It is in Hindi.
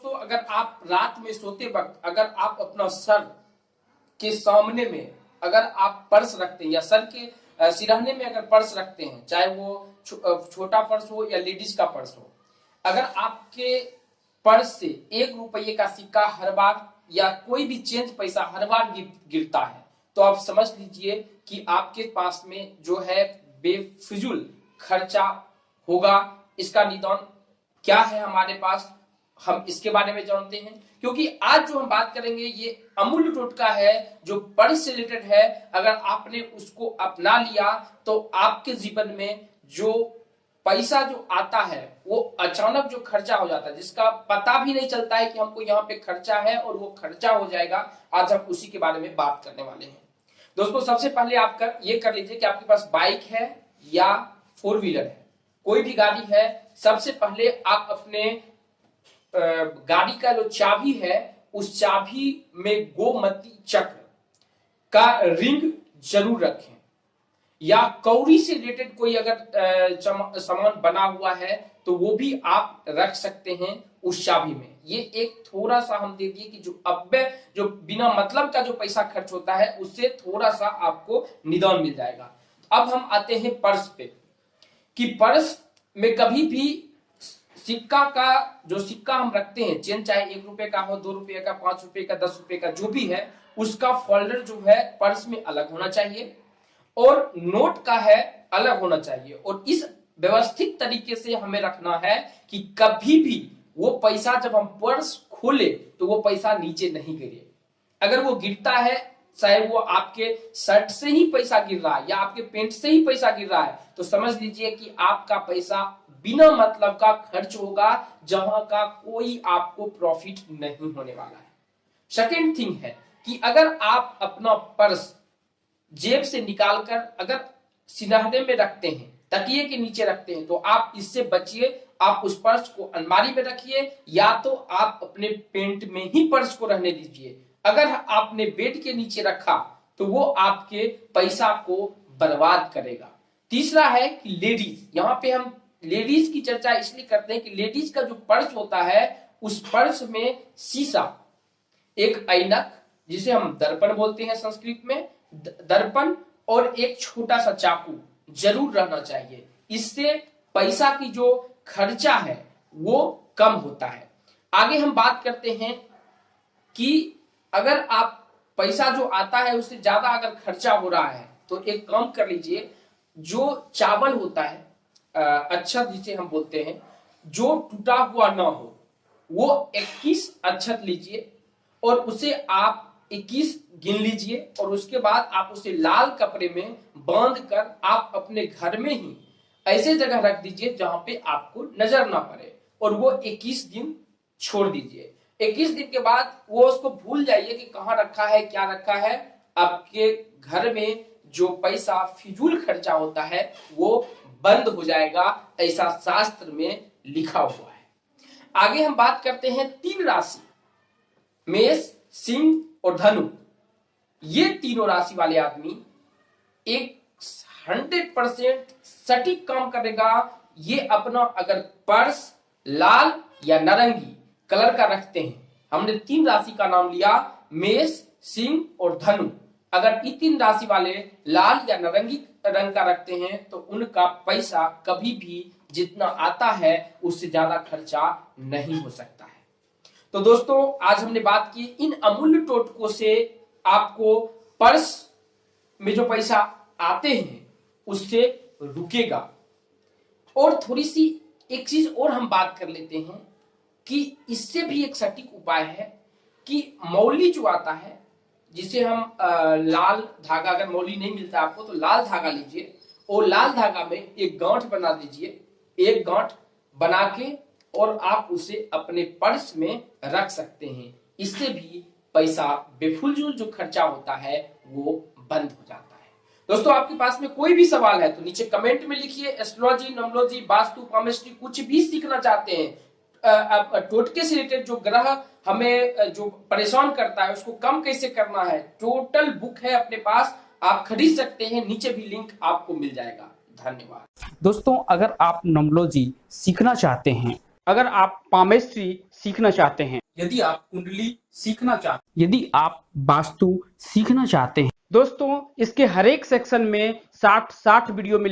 दोस्तों, अगर आप रात में सोते वक्त अगर आप अपना सर के सामने में अगर आप पर्स रखते हैं या सर के सिरहाने में अगर पर्स रखते हैं, चाहे वो छोटा पर्स हो या लेडीज का पर्स हो, अगर आपके पर्स से 1 रुपये का सिक्का हर बार या कोई भी चेंज पैसा हर बार गिरता है, तो आप समझ लीजिए कि आपके पास में जो है बेफिजूल खर्चा होगा। इसका निदान क्या है हमारे पास, हम इसके बारे में जानते हैं, क्योंकि आज जो हम बात करेंगे ये अमूल्य टोटका है जो पर्स से रिलेटेड है। अगर आपने उसको अपना लिया तो आपके जीवन में जो पैसा जो आता है वो अचानक जो खर्चा हो जाता है, जिसका पता भी नहीं चलता है कि हमको यहाँ पे खर्चा है और वो खर्चा हो जाएगा। आज हम उसी के बारे में बात करने वाले हैं। दोस्तों, सबसे पहले आप ये कर लीजिए कि आपके पास बाइक है या 4 व्हीलर है, कोई भी गाड़ी है। सबसे पहले आप अपने गाड़ी का जो चाबी है उस चाबी में गोमती चक्र का रिंग जरूर रखें, या कौड़ी से रिलेटेड कोई अगर सामान बना हुआ है तो वो भी आप रख सकते हैं उस चाबी में। ये एक थोड़ा सा हम दे दिए कि जो बिना मतलब का जो पैसा खर्च होता है उससे थोड़ा सा आपको निदान मिल जाएगा। अब हम आते हैं पर्स पे, कि पर्स में कभी भी सिक्का का जो सिक्का हम रखते हैं, चेन चाहे 1 रुपए का हो, 2 रुपए का, 5 रुपए का, 10 रुपए का, जो भी है उसका फोल्डर जो है पर्स में अलग होना चाहिए और नोट का है अलग होना चाहिए। और इस व्यवस्थित तरीके से हमें रखना है कि कभी भी वो पैसा जब हम पर्स खोले तो वो पैसा नीचे नहीं गिरे। अगर वो गिरता है, चाहे वो आपके शर्ट से ही पैसा गिर रहा है या आपके पेंट से ही पैसा गिर रहा है, तो समझ लीजिए कि आपका पैसा बिना मतलब का खर्च होगा, जहां का कोई आपको प्रॉफिट नहीं होने वाला है। सेकेंड थिंग है कि अगर आप अपना पर्स जेब से निकालकर अगर सिरहाने में रखते हैं, तकिए के नीचे रखते हैं, तो आप इससे बचिए। आप उस पर्स को अलमारी में रखिए या तो आप अपने पेंट में ही पर्स को रहने दीजिए। अगर आपने बेड के नीचे रखा तो वो आपके पैसा को बर्बाद करेगा। तीसरा है कि लेडीज, यहाँ पे हम लेडीज की चर्चा इसलिए करते हैं कि लेडीज का जो पर्स होता है उस पर्स में शीशा, एक ऐनक जिसे हम दर्पण बोलते हैं संस्कृत में, दर्पण और एक छोटा सा चाकू जरूर रहना चाहिए। इससे पैसा की जो खर्चा है वो कम होता है। आगे हम बात करते हैं कि अगर आप पैसा जो आता है उससे ज्यादा अगर खर्चा हो रहा है तो एक काम कर लीजिए, जो चावल होता है अक्षत जिसे हम बोलते हैं, जो टूटा हुआ ना हो, वो 21 अक्षत लीजिए और उसे आप 21 गिन लीजिए और उसके बाद आप उसे लाल कपड़े में बांध कर आप अपने घर में ही ऐसे जगह रख दीजिए जहां पे आपको नजर ना पड़े, और वो 21 दिन छोड़ दीजिए। 21 दिन के बाद वो उसको भूल जाइए कि कहाँ रखा है, क्या रखा है। आपके घर में जो पैसा फिजूल खर्चा होता है वो बंद हो जाएगा, ऐसा शास्त्र में लिखा हुआ है। आगे हम बात करते हैं 3 राशि, मेष, सिंह और धनु। ये तीनों राशि वाले आदमी एक 100% सटीक काम करेगा। ये अपना अगर पर्स लाल या नारंगी कलर का रखते हैं, हमने 3 राशि का नाम लिया, मेष, सिंह और धनु। अगर ये 3 राशि वाले लाल या नारंगी रंग का रखते हैं तो उनका पैसा कभी भी जितना आता है उससे ज्यादा खर्चा नहीं हो सकता है। तो दोस्तों, आज हमने बात की इन अमूल्य टोटकों से आपको पर्स में जो पैसा आते हैं उससे रुकेगा। और थोड़ी सी एक चीज और हम बात कर लेते हैं कि इससे भी एक सटीक उपाय है कि मौली जो आता है, जिसे हम लाल धागा, अगर मौली नहीं मिलता आपको तो लाल धागा लीजिए और लाल धागा में एक गांठ बना दीजिए, एक गांठ बना के और आप उसे अपने पर्स में रख सकते हैं। इससे भी पैसा बेफिजूल जो खर्चा होता है वो बंद हो जाता है। दोस्तों, आपके पास में कोई भी सवाल है तो नीचे कमेंट में लिखिए। एस्ट्रोलॉजी, न्यूमरोलॉजी, वास्तु, केमिस्ट्री कुछ भी सीखना चाहते हैं, टोटके से रिलेटेड जो ग्रह हमें जो परेशान करता है उसको कम कैसे करना है, टोटल बुक है अपने पास, आप खरीद सकते हैं। नीचे भी लिंक आपको मिल जाएगा। धन्यवाद। दोस्तों, अगर आप न्यूमरोलॉजी सीखना चाहते हैं अगर आप पामेस्ट्री सीखना चाहते हैं, यदि आप कुंडली सीखना चाहते हैं, यदि आप वास्तु सीखना चाहते हैं, दोस्तों इसके हर एक सेक्शन में 60 वीडियो मिलेंगे।